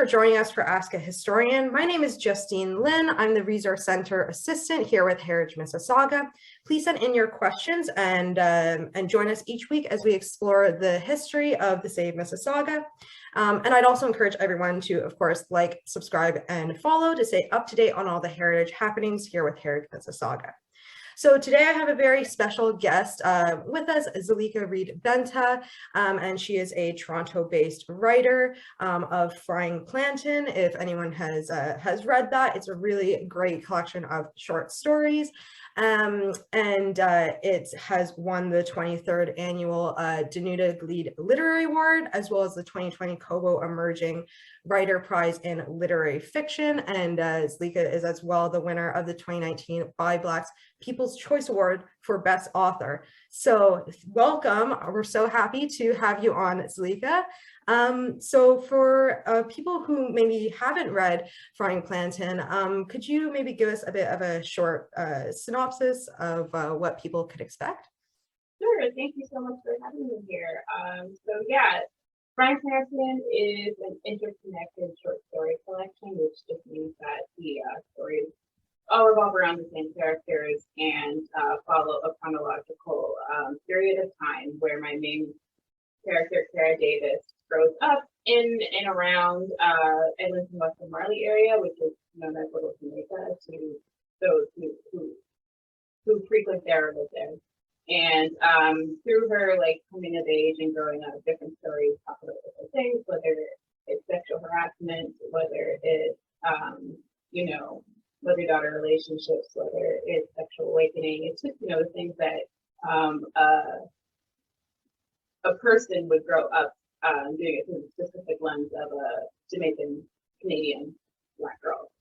for joining us for Ask a Historian. My name is Justine Lin. I'm the Resource Center Assistant here with Heritage Mississauga. Please send in your questions and join us each week as we explore the history of the city of Mississauga. And I'd also encourage everyone to, of course, like, subscribe, and follow to stay up to date on all the heritage happenings here with Heritage Mississauga. So today I have a very special guest with us, Zalika Reid-Benta, and she is a Toronto-based writer of Frying Plantain. If anyone has read that, it's a really great collection of short stories. And it has won the 23rd annual Danuta Gleed Literary Award, as well as the 2020 Kobo Emerging Writer Prize in Literary Fiction. And Zalika is as well the winner of the 2019 Byblacks People's Choice Award for Best Author. So welcome. We're so happy to have you on, Zalika. So for people who maybe haven't read Frying Plantain, could you maybe give us a bit of a short synopsis of what people could expect? Sure, thank you so much for having me here. So yeah, Frying Plantain is an interconnected short story collection, which just means that the stories all revolve around the same characters and follow a chronological period of time where my main character, Kara Davis, grows up in and around Eglinton, Western Marley area, which is known as Little Jamaica to those who frequent there or live there. And through her coming of age and growing up, different stories talk about different things, whether it's sexual harassment, whether it's mother-daughter relationships, whether it's sexual awakening. It's just the things that a person would grow up doing it through the specific lens of a Jamaican Canadian Black girl.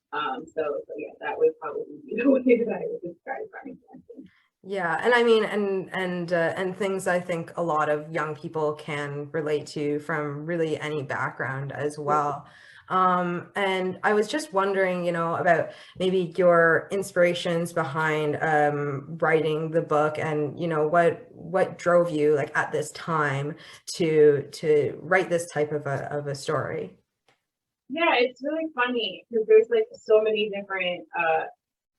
So yeah, that would probably be the way that I would describe Frying Plantain. Yeah, and I mean, and things I think a lot of young people can relate to from really any background as well. And I was just wondering, about maybe your inspirations behind writing the book, and what drove you at this time to write this type of a story. Yeah, it's really funny because there's so many different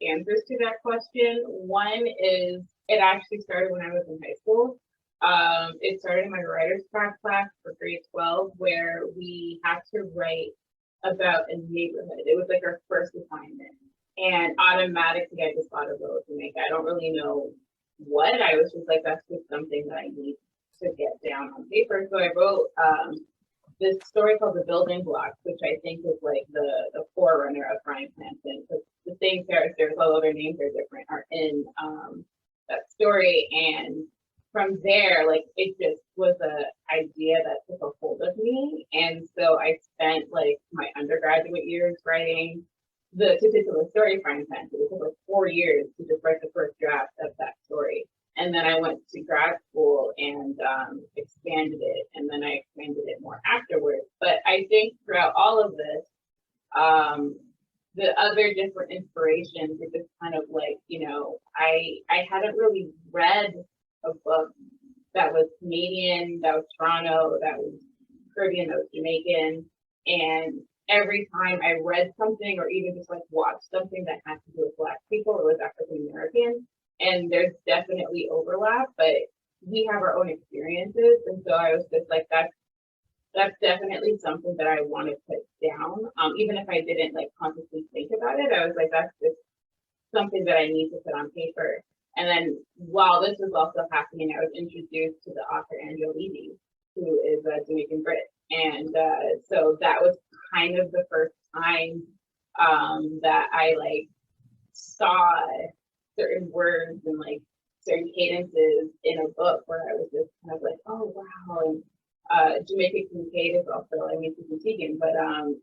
answers to that question. One is it actually started when I was in high school. It started in my writer's craft class for grade 12, where we had to write about a neighborhood. It was our first assignment, and automatically I just thought of Little Jamaica. I don't really know what. I was just that's just something that I need to get down on paper. So I wrote this story called The Building Blocks, which I think is the forerunner of Frying Plantain, because the same characters, although their names are different, are in that story. And from there, it just was an idea that took a hold of me. And so I spent my undergraduate years writing the titular story, Frying Plantain. It took 4 years to just write the first draft of that story. And then I went to grad school and expanded it, and then I expanded it more afterwards. But I think throughout all of this, the other different inspirations are just kind of I hadn't really read a book that was Canadian, that was Toronto, that was Caribbean, that was Jamaican. And every time I read something or even just watched something that had to do with Black people, it was African American. And there's definitely overlap, but we have our own experiences. And so I was just that's definitely something that I want to put down. Even if I didn't consciously think about it, I was that's just something that I need to put on paper. And then while this was also happening, I was introduced to the author Angela Levy, who is a Jamaican Brit. And so that was kind of the first time that I saw certain words and certain cadences in a book where I was just kind of oh wow. And Jamaican Kincaid is also, Susan Teigen, but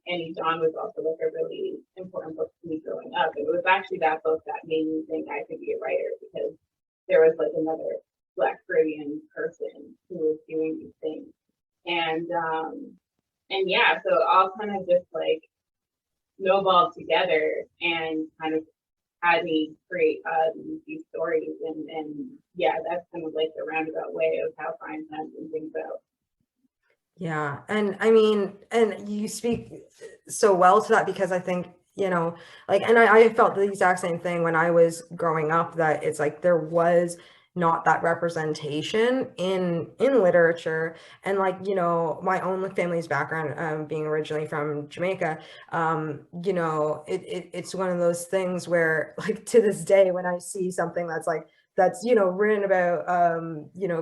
Annie John was also a really important book to me growing up. And it was actually that book that made me think I could be a writer, because there was another Black Caribbean person who was doing these things. And yeah, so it all kind of just snowballed together and kind of had me create these stories. And yeah, that's kind of the roundabout way of how Frying Plantain things out. Yeah. And I mean, and you speak so well to that because I think, like, and I felt the exact same thing when I was growing up, that it's like there was not that representation in literature. And like, my own family's background, being originally from Jamaica, it's one of those things where like to this day when I see something that's written about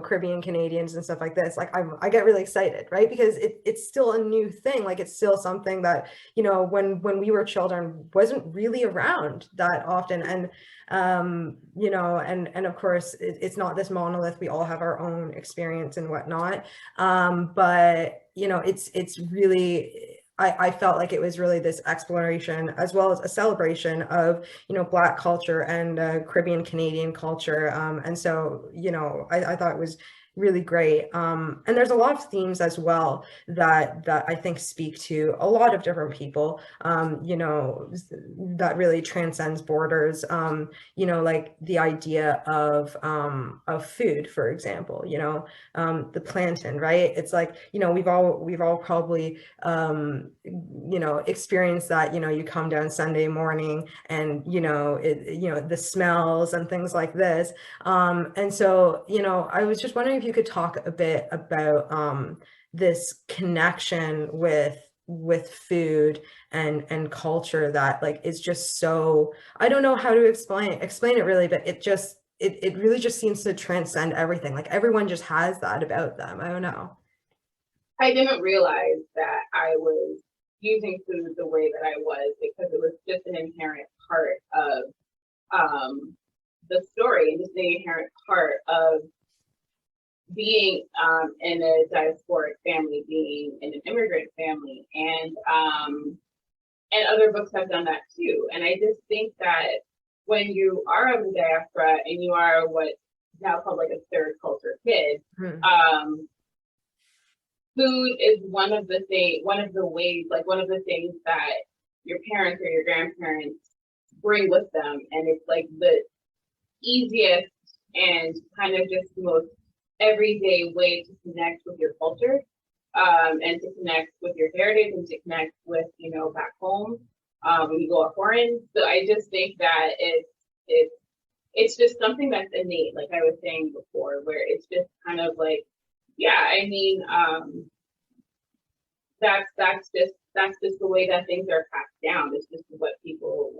Caribbean Canadians and stuff like this, like I get really excited, right? Because it's still a new thing. Like it's still something that when we were children wasn't really around that often. And and of course it's not this monolith. We all have our own experience and whatnot. But it's really, I felt like it was really this exploration as well as a celebration of Black culture and Caribbean Canadian culture. And so I thought it was really great. And there's a lot of themes as well that I think speak to a lot of different people, that really transcends borders. Like the idea of food, for example, the plantain, right? It's like, we've all probably experience that. You come down Sunday morning and the smells and things like this. And so I was just wondering if you could talk a bit about this connection with food and culture that like is just so, I don't know how to explain it really, but it really just seems to transcend everything. Like everyone just has that about them. I don't know. I didn't realize that I was using food the way that I was because it was just an inherent part of the story and just the inherent part of being in a diasporic family, being in an immigrant family, and other books have done that too. And I just think that when you are of the diaspora and you are what's now called like a third culture kid, food is one of the ways, like one of the things that your parents or your grandparents bring with them. And it's like the easiest and kind of just the most everyday way to connect with your culture, and to connect with your heritage and to connect with, back home, when you go up foreign. So I just think that it's just something that's innate, like I was saying before, where it's just kind of like, yeah, I mean, that's just the way that things are passed down. It's just what people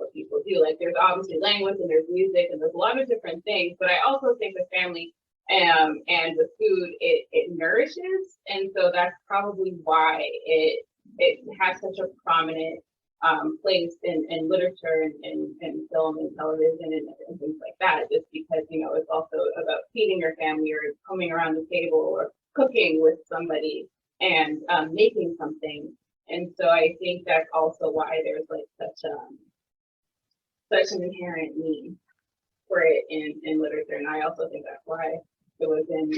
do. Like there's obviously language and there's music and there's a lot of different things, but I also think the family and the food it nourishes, and so that's probably why it has such a prominent place in literature and film and television and things like that. Just because it's also about feeding your family or coming around the table or cooking with somebody and making something. And so I think that's also why there's like such an inherent need for it in literature. And I also think that's why it was in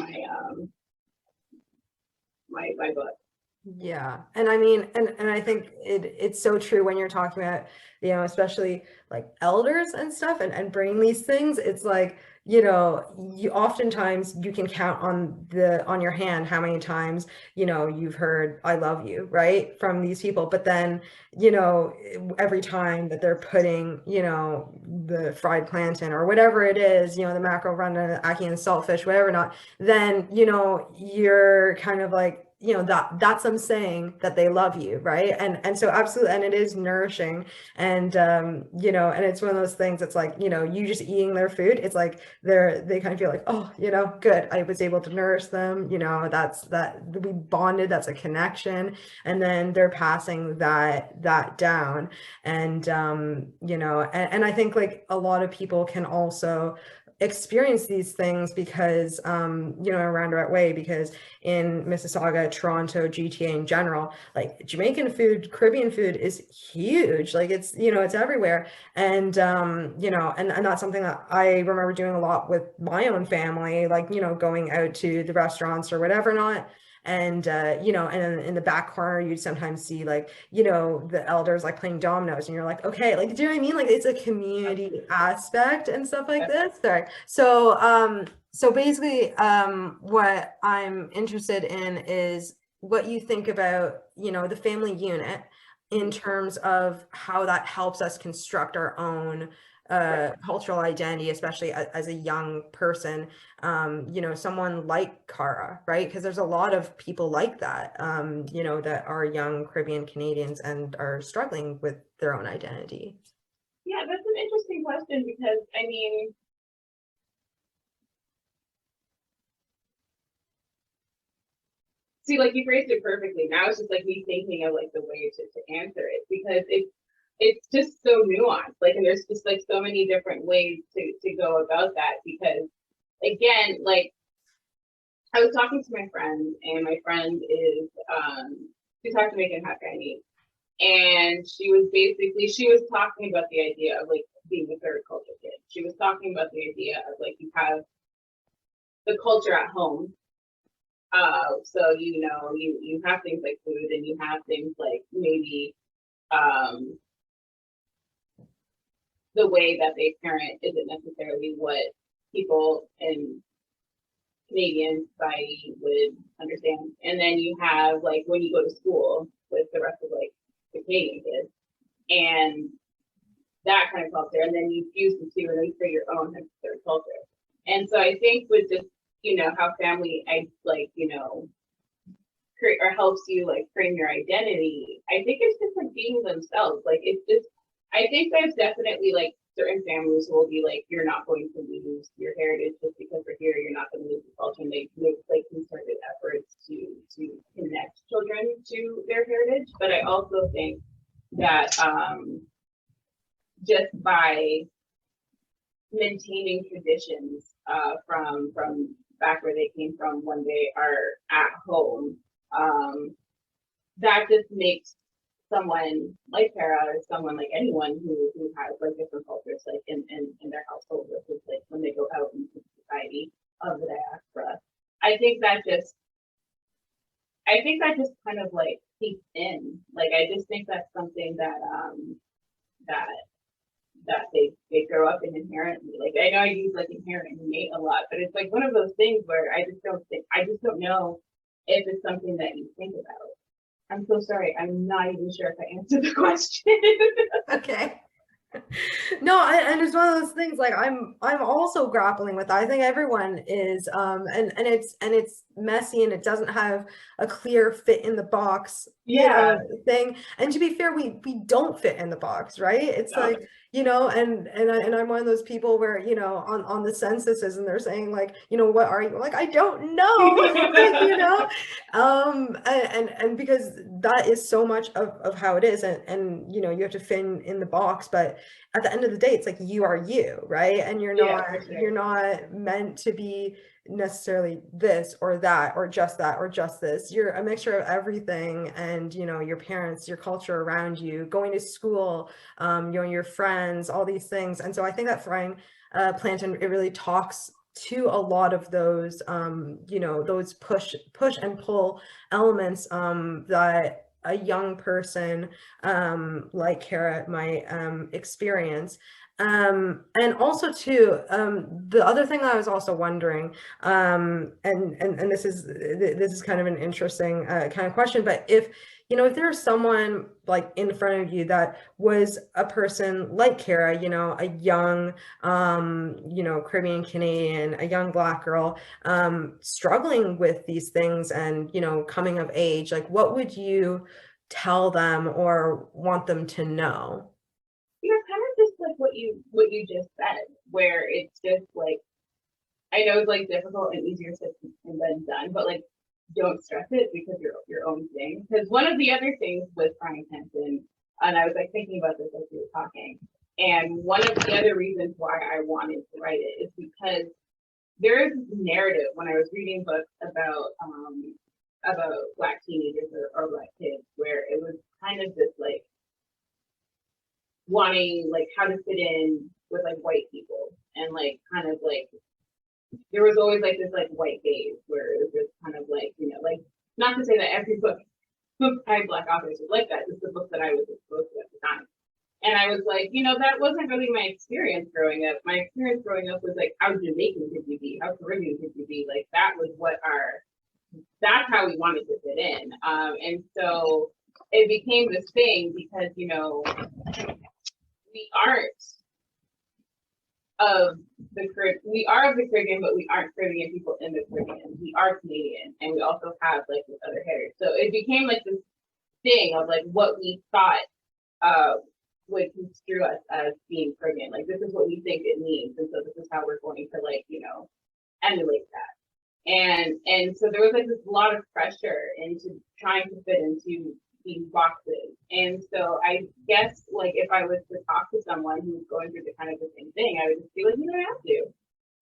my book. Yeah. And I mean, and I think it's so true when you're talking about, especially like elders and stuff and bringing these things. It's like, you oftentimes you can count on your hand how many times, you've heard "I love you," right, from these people. But then, every time that they're putting, the fried plantain or whatever it is, the mackerel, runner, ackee and saltfish, whatever not, then, you're kind of like, that's them saying that they love you, right? And so absolutely, and it is nourishing. And and it's one of those things. It's like, you just eating their food, it's like they kind of feel like, oh, good, I was able to nourish them, that we bonded, that's a connection. And then they're passing that down. And and I think like a lot of people can also experience these things because in a roundabout way, because in Mississauga, Toronto, GTA in general, like Jamaican food, Caribbean food is huge. Like it's it's everywhere. And and that's something that I remember doing a lot with my own family, like going out to the restaurants or whatever not. And and in the back corner you'd sometimes see like the elders like playing dominoes, and you're like, okay, like, do you know what I mean? Like it's a community aspect and stuff like this. Sorry. So basically what I'm interested in is what you think about, the family unit in terms of how that helps us construct our own cultural identity, especially as a young person, someone like Cara, right? Because there's a lot of people like that, that are young Caribbean Canadians and are struggling with their own identity. Yeah, that's an interesting question because, I mean, see, like you phrased it perfectly. Now it's just like me thinking of like the way to answer it because it's just so nuanced. Like, and there's just like so many different ways to go about that because, again, like I was talking to my friend, and my friend is she's half Jamaican, half Chinese, and she was talking about the idea of like being a third culture kid. She was talking about the idea of like you have the culture at home. So you have things like food, and you have things like maybe the way that they parent isn't necessarily what people in Canadian society would understand. And then you have like when you go to school with the rest of like the Canadian kids and that kind of culture, and then you fuse the two and then create your own third culture. And so I think with just how family create or helps you like frame your identity, I think it's just like being themselves. Like it's just I think there's definitely like certain families who will be like, you're not going to lose your heritage just because we're here, you're not going to lose the culture, and they make like concerted efforts to connect children to their heritage. But I also think that just by maintaining traditions from back where they came from when they are at home, that just makes someone like Cara or someone like anyone who has like different cultures like in their household versus like when they go out into society of the diaspora. I think that just kind of like seeps in. Like I just think that's something that that they grow up in inherently. Like I know I use like inherent and innate a lot, but it's like one of those things where I just don't know if it's something that you think about. I'm so sorry. I'm not even sure if I answered the question. Okay. No, and it's one of those things like I'm also grappling with that. I think everyone is, and it's messy and it doesn't have a clear fit in the box, thing. And to be fair, we don't fit in the box, right? It's like, and I'm one of those people where, on the censuses and they're saying like, what are you? Like, I don't know, and because that is so much of how it is, and you have to fit in the box, but at the end of the day, it's like you are you, right? And you're not meant to be necessarily this or that or just this. You're a mixture of everything, and your parents, your culture around you, going to school, your friends, all these things. And so I think that Frying Plantain, it really talks to a lot of those those push and pull elements that a young person like Cara might experience. And also too, the other thing that I was also wondering, and this is kind of an interesting kind of question, but if there's someone like in front of you that was a person like Cara, a young, Caribbean Canadian, a young Black girl, struggling with these things and, coming of age, like what would you tell them or want them to know? Kind of just like what you just said, where it's just like, I know it's like difficult and easier said than done, but like don't stress it because you're your own thing. Because one of the other things with Frying Plantain, and I was like thinking about this as we were talking, and one of the other reasons why I wanted to write it is because there is this narrative when I was reading books about Black teenagers or Black kids, where it was kind of this like wanting like how to fit in with like white people, and like kind of like there was always like this like white gaze where it was just kind of like like, not to say that every book by Black authors was like that. It's the book that I was exposed to at the time, and I was like, that wasn't really my experience growing up. My experience growing up was like, how Jamaican could you be? How Caribbean could you be? Like that was what our that's how we wanted to fit in. And so it became this thing because, you know, we aren't of we are of the Caribbean, but we aren't Caribbean people in the Caribbean. We are Canadian, and we also have like this other heritage. So it became like this thing of like what we thought would construe us as being Caribbean. Like this is what we think it means, and so this is how we're going to like, you know, emulate that. And so there was like this lot of pressure into trying to fit into these boxes. And so I guess like if I was to talk to someone who's going through the kind of the same thing, I would just be like, you don't have to.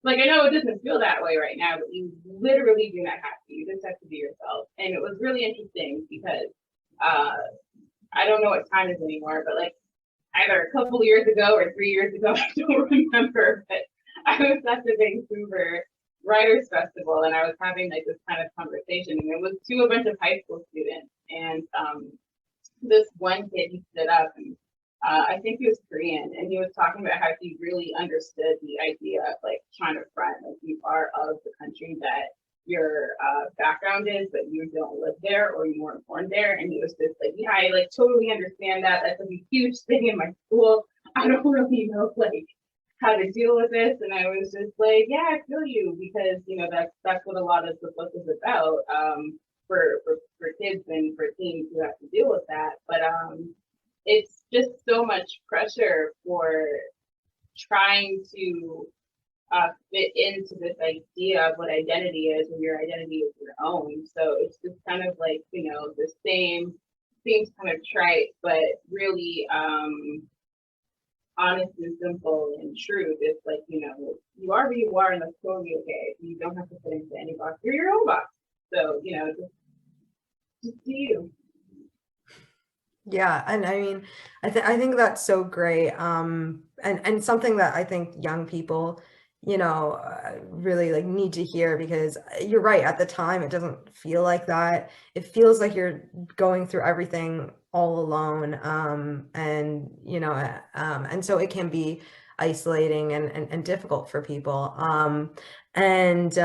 Like I know it doesn't feel that way right now, but you literally do not have to. You just have to be yourself. And it was really interesting because I don't know what time is anymore, but like either a couple of years ago or 3 years ago, I don't remember, but I was at the Vancouver Writers Festival and I was having like this kind of conversation, and it was to a bunch of high school students. And this one kid, he stood up and I think he was Korean, and he was talking about how he really understood the idea of like trying to front like you are of the country that your background is, but you don't live there or you weren't born there. And he was just like, yeah, I like totally understand that. That's a huge thing in my school. I don't really know like how to deal with this. And I was just like, yeah, I feel you, because you know that's what a lot of the book is about, for kids and for teens who have to deal with that. But it's just so much pressure for trying to fit into this idea of what identity is when your identity is your own. So it's just kind of like, you know, the same, seems kind of trite, but really honest and simple and true. It's like, you know, you are who you are, and that's totally okay. You don't have to fit into any box. You're your own box. So, you know, just do you. Yeah, and I mean, I think that's so great. And something that I think young people, you know, really like need to hear, because you're right, at the time it doesn't feel like that. It feels like you're going through everything all alone. And you know, and so it can be isolating and difficult for people. And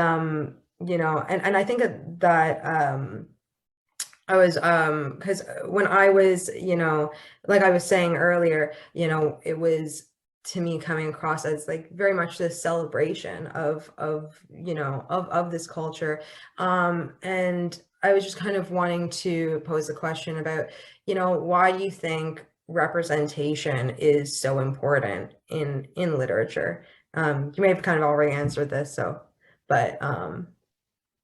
you know, and I think that I was because when I was, you know, like I was saying earlier, you know, it was to me coming across as like very much this celebration of you know, of this culture. And I was just kind of wanting to pose a question about, you know, why do you think representation is so important in literature? You may have kind of already answered this, so but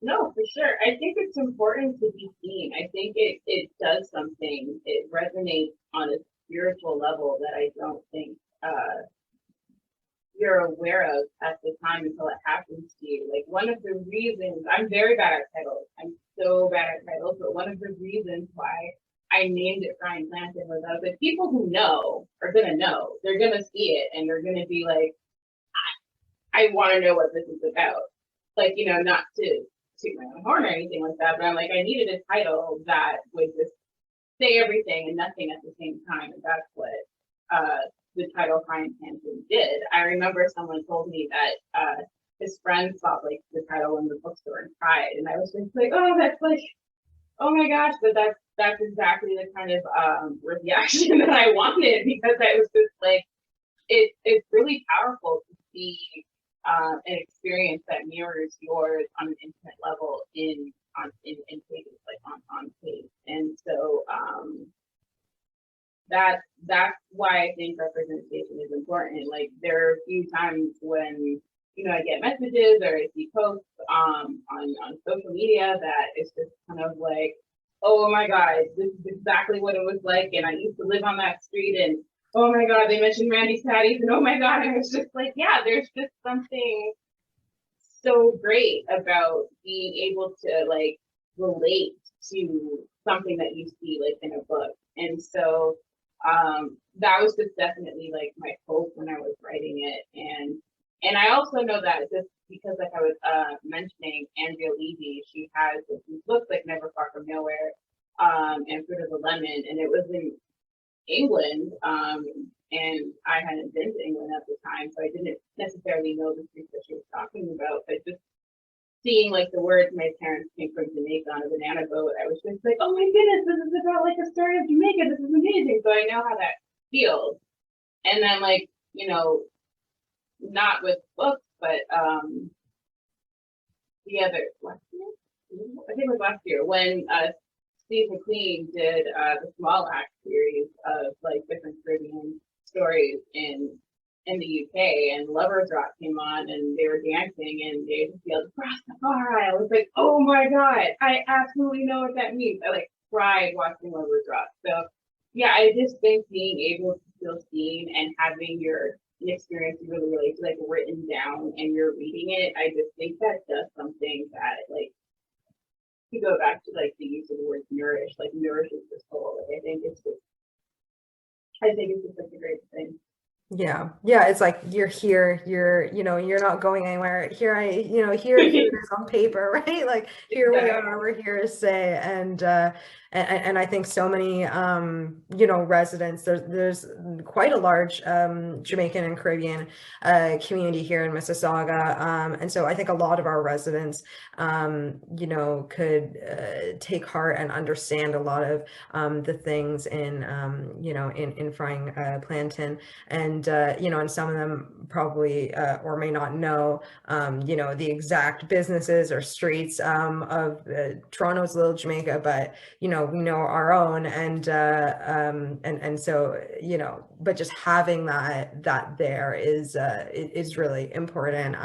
No, for sure. I think it's important to be seen. I think it does something. It resonates on a spiritual level that I don't think you're aware of at the time until it happens to you. Like one of the reasons, I'm very bad at titles. I'm so bad at titles, but one of the reasons why I named it Frying Plantain was I was like, people who know are gonna know. They're gonna see it and they're gonna be like, I want to know what this is about. Like, you know, not to toot my own horn or anything like that, but I'm like, I needed a title that would just say everything and nothing at the same time. And that's what the title Frying Plantain did. I remember someone told me that his friend saw like the title in the bookstore and cried. And I was just like, oh, that's like, oh my gosh, but that's exactly the kind of reaction that I wanted, because I was just like, it's really powerful to see an experience that mirrors yours on an intimate level in pages, like on page. And so that's why I think representation is important. Like there are a few times when, you know, I get messages or I see posts on social media that it's just kind of like, oh my God, this is exactly what it was like, and I used to live on that street, and oh my God, they mentioned Randy's Patties, and oh my God, I was just like, yeah, there's just something so great about being able to like relate to something that you see like in a book. And so that was just definitely like my hope when I was writing it. And I also know that just because like I was mentioning Andrea Levy, she has these books like Never Far From Nowhere and Fruit of the Lemon, and it was in England, and I hadn't been to England at the time, so I didn't necessarily know the streets that she was talking about, but just seeing like the words my parents came from Jamaica on a banana boat, I was just like, oh my goodness, this is about like a story of Jamaica. This is amazing. So I know how that feels. And then like, you know, not with books, but the other last year, I think it was last year when Steve McQueen did the Small Act series of like different Caribbean stories in the UK, and Lovers Rock came on and they were dancing and they just yelled Rastafari. I was like, oh my god, I absolutely know what that means. I like cried watching Lovers Rock. So yeah, I just think being able to feel seen and having your experience you really relate to like written down and you're reading it, I just think that does something that like to go back to like the use of the word nourish, like nourishes the soul. Like I think it's just like a great thing. Yeah. Yeah. It's like you're here, you're not going anywhere. Here here it is on paper, right? Like here we are, we're here to stay. And I think so many residents, there's quite a large Jamaican and Caribbean community here in Mississauga. And so I think a lot of our residents could take heart and understand a lot of the things in Frying Plantain. And and some of them probably or may not know the exact businesses or streets of Toronto's Little Jamaica, but we know our own, and so but just having that there is really important.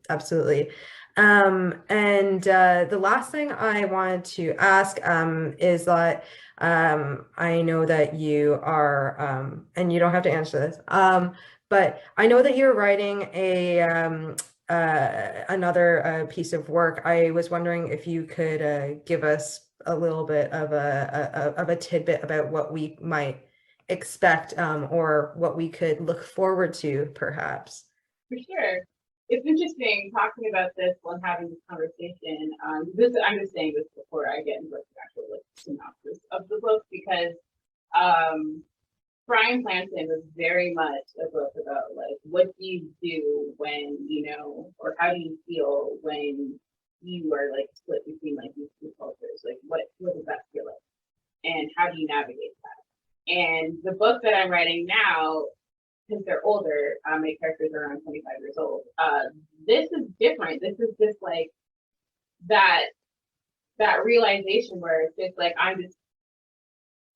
Absolutely. And the last thing I wanted to ask is that I know that you are, and you don't have to answer this, but I know that you're writing another piece of work. I was wondering if you could give us a little bit of a tidbit about what we might expect, or what we could look forward to, perhaps. For sure. It's interesting talking about this while having this conversation. I'm just saying this before I get into the actual like synopsis of the book, because Frying Plantain was very much a book about like what do you do when or how do you feel when you are like split between like these two cultures? Like what does that feel like, and how do you navigate that? And the book that I'm writing now, because they're older, my characters are around 25 years old. This is different. This is just like that realization where it's just like I'm just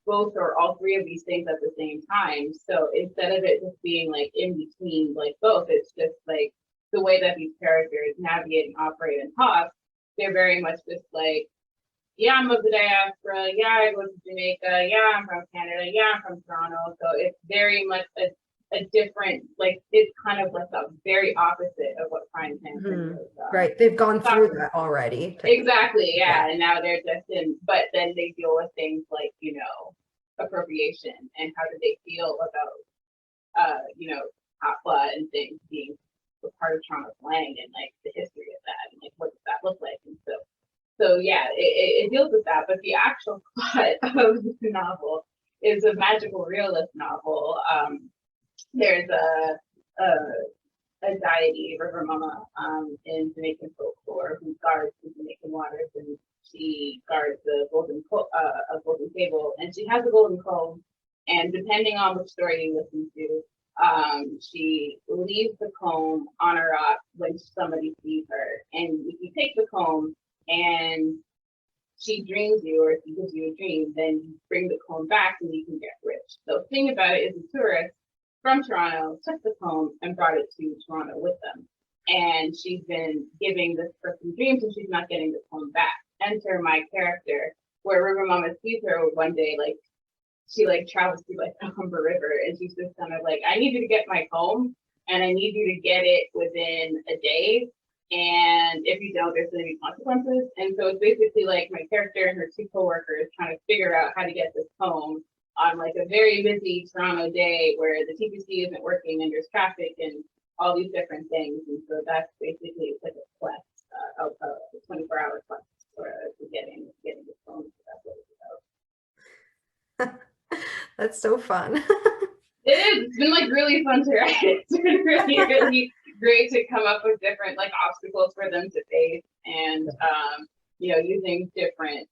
both or all three of these things at the same time. So instead of it just being like in between like both, it's just like the way that these characters navigate and operate and talk, they're very much just like, yeah, I'm of the diaspora, yeah, I go to Jamaica, yeah, I'm from Canada, yeah, I'm from Toronto. So it's very much a different, like it's kind of like a very opposite of what Frying Plantain is. Right, they've gone through that already. Exactly, yeah, and now they're just but then they deal with things like appropriation and how do they feel about Hotla and things being a part of Toronto slang and like the history of that and like what does that look like. And so yeah, it deals with that, but the actual plot of the novel is a magical realist novel. There's a deity, River Mama, in Jamaican folklore, who guards the Jamaican waters, and she guards the golden table, and she has a golden comb. And depending on which story you listen to, she leaves the comb on a rock when somebody sees her. And if you take the comb and she dreams you, or if she gives you a dream, then you bring the comb back and you can get rich. So the thing about it is a tourist from Toronto took the comb and brought it to Toronto with them. And she's been giving this person dreams and she's not getting the comb back. Enter my character, where River Mama sees her one day, like she like travels through like the Humber River, and she's just kind of like, I need you to get my comb and I need you to get it within a day. And if you don't, there's going to be consequences. And so it's basically like my character and her two coworkers trying to figure out how to get this comb on like a very busy Toronto day where the TPC isn't working and there's traffic and all these different things. And so that's basically it's like a quest, a 24-hour quest for getting this comb. So that's what it's about. That's so fun. It is. It's been like really fun to write. It's been really, really great to come up with different like obstacles obstacles for them to face, and using different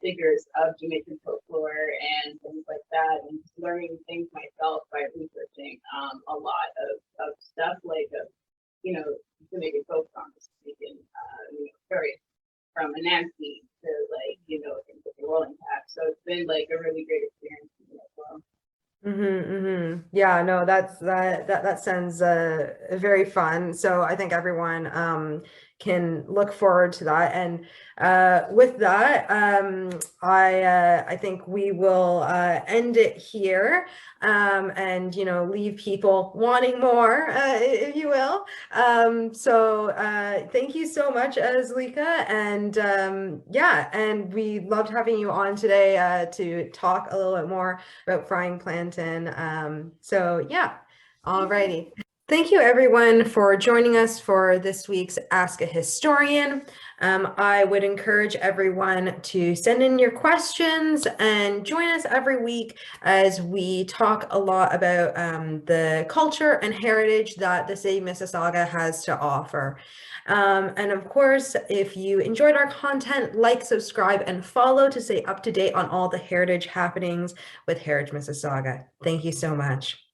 figures of Jamaican folklore and things like that, and just learning things myself by researching a lot of stuff like Jamaican folk songs, speaking very from Anansi to things like the rolling tap. So it's been like a really great experience for me as well. Yeah, no, that sounds very fun. So I think everyone can look forward to that. And with that, I think we will end it here, and leave people wanting more, if you will. So thank you so much, Zalika, and yeah, and we loved having you on today to talk a little bit more about Frying Plantain. So yeah, alrighty. Thank you everyone for joining us for this week's Ask a Historian. I would encourage everyone to send in your questions and join us every week as we talk a lot about the culture and heritage that the city of Mississauga has to offer. And of course, if you enjoyed our content, like, subscribe, and follow to stay up to date on all the heritage happenings with Heritage Mississauga. Thank you so much.